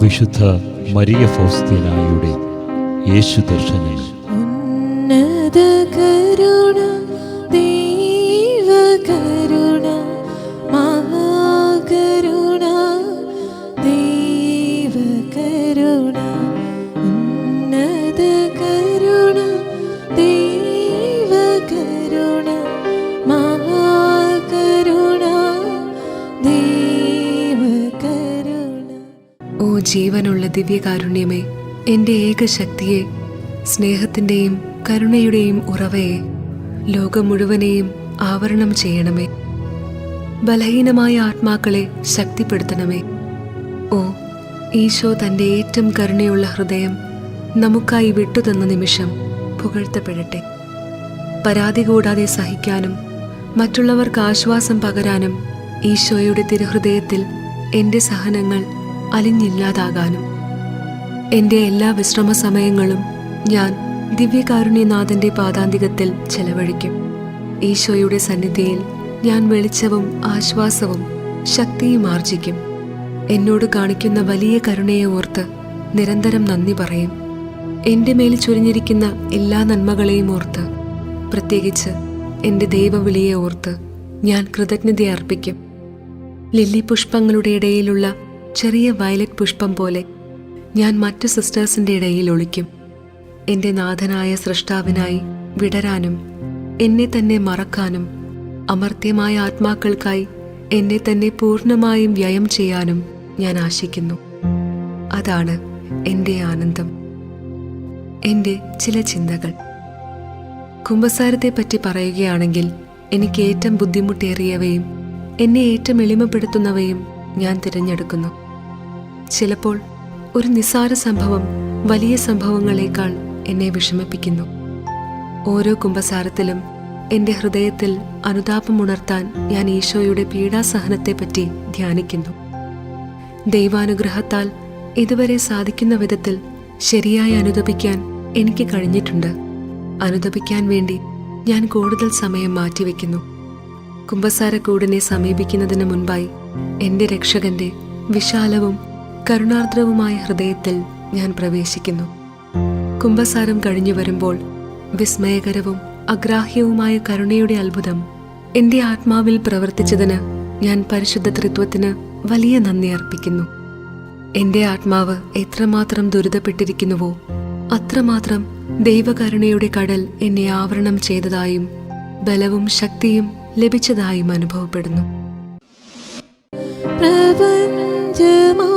വിശുദ്ധ മരിയ ഫൗസ്തീനായുടെ യേശു ദർശനങ്ങൾ. ഉന്നത കരുണ, ദൈവ കരുണ, മഹാകരുണ, ദൈവ കരുണ. ഉന്നത കരുണ, ദൈവ കരുണ, മഹാകരുണ, ദൈവ കരുണ. ഓ ജീവനുള്ള ദിവ്യകാരുണ്യമേ, എൻ്റെ ഏകശക്തിയെ, സ്നേഹത്തിൻ്റെയും കരുണയുടെയും ഉറവയെ, ലോകം മുഴുവനെയും ആവരണം ചെയ്യണമേ. ബലഹീനമായ ആത്മാക്കളെ ശക്തിപ്പെടുത്തണമേ. ഓ ഈശോ തൻ്റെ ഏറ്റവും കരുണയുള്ള ഹൃദയം നമുക്കായി വിട്ടുതന്ന നിമിഷം പുകഴ്ത്തപ്പെടട്ടെ. പരാതി കൂടാതെ സഹിക്കാനും മറ്റുള്ളവർക്ക് ആശ്വാസം പകരാനും ഈശോയുടെ തിരുഹൃദയത്തിൽ എൻ്റെ സഹനങ്ങൾ അലിഞ്ഞില്ലാതാകാനും. എൻ്റെ എല്ലാ വിശ്രമ സമയങ്ങളും ഞാൻ ദിവ്യകാരുണ്യനാഥൻ്റെ പാദാന്തികത്തിൽ ചെലവഴിക്കും. ഈശോയുടെ സന്നിധിയിൽ ഞാൻ വെളിച്ചവും ആശ്വാസവും ശക്തിയും ആർജിക്കും. എന്നോട് കാണിക്കുന്ന വലിയ കരുണയെ ഓർത്ത് നിരന്തരം നന്ദി പറയും. എൻ്റെ മേൽ ചൊരിഞ്ഞിരിക്കുന്ന എല്ലാ നന്മകളെയും ഓർത്ത്, പ്രത്യേകിച്ച് എൻ്റെ ദൈവവിളിയെ ഓർത്ത് ഞാൻ കൃതജ്ഞത അർപ്പിക്കും. ലില്ലി പുഷ്പങ്ങളുടെ ഇടയിലുള്ള ചെറിയ വയലറ്റ് പുഷ്പം പോലെ ഞാൻ മറ്റു സിസ്റ്റേഴ്സിൻ്റെ ഇടയിൽ ഒളിക്കും. എൻ്റെ നാഥനായ സൃഷ്ടാവിനായി വിടരാനും എന്നെ തന്നെ മറക്കാനും അമർത്യമായ ആത്മാക്കൾക്കായി എന്നെ തന്നെ പൂർണ്ണമായും വ്യയം ചെയ്യാനും ഞാൻ ആശിക്കുന്നു. അതാണ് എൻ്റെ ആനന്ദം. എൻ്റെ ചില ചിന്തകൾ. കുമ്പസാരത്തെപ്പറ്റി പറയുകയാണെങ്കിൽ എനിക്ക് ഏറ്റവും ബുദ്ധിമുട്ടേറിയവയും എന്നെ ഏറ്റവും എളിമപ്പെടുത്തുന്നവയും ഞാൻ തിരഞ്ഞെടുക്കുന്നു. ചിലപ്പോൾ ഒരു നിസ്സാര സംഭവം വലിയ സംഭവങ്ങളെക്കാൾ എന്നെ വിഷമിപ്പിക്കുന്നു. ഓരോ കുമ്പസാരത്തിലും എൻ്റെ ഹൃദയത്തിൽ അനുതാപമുണർത്താൻ ഞാൻ ഈശോയുടെ പീഡാസഹനത്തെപ്പറ്റി ധ്യാനിക്കുന്നു. ദൈവാനുഗ്രഹത്താൽ ഇതുവരെ സാധിക്കുന്ന വിധത്തിൽ ശരിയായി അനുതപിക്കാൻ എനിക്ക് കഴിഞ്ഞിട്ടുണ്ട്. അനുതപിക്കാൻ വേണ്ടി ഞാൻ കൂടുതൽ സമയം മാറ്റിവെക്കുന്നു. കുമ്പസാരക്കൂടിനെ സമീപിക്കുന്നതിന് മുൻപായി എൻ്റെ രക്ഷകന്റെ വിശാലവും കരുണാർദ്രവുമായ ഹൃദയത്തിൽ ഞാൻ പ്രവേശിക്കുന്നു. കുമ്പസാരം കഴിഞ്ഞു വരുമ്പോൾ വിസ്മയകരവും അഗ്രാഹ്യവുമായ കരുണയുടെ അത്ഭുതം എൻ്റെ ആത്മാവിൽ പ്രവർത്തിച്ചതിന് ഞാൻ പരിശുദ്ധ ത്രിത്വത്തിന് വലിയ നന്ദി അർപ്പിക്കുന്നു. എൻ്റെ ആത്മാവ് എത്രമാത്രം ദുരിതപ്പെട്ടിരിക്കുന്നുവോ അത്രമാത്രം ദൈവകരുണയുടെ കടൽ എന്നെ ആവരണം ചെയ്തതായും ബലവും ശക്തിയും ലഭിച്ചതായും അനുഭവപ്പെടുന്നു. പ്രപഞ്ചമാ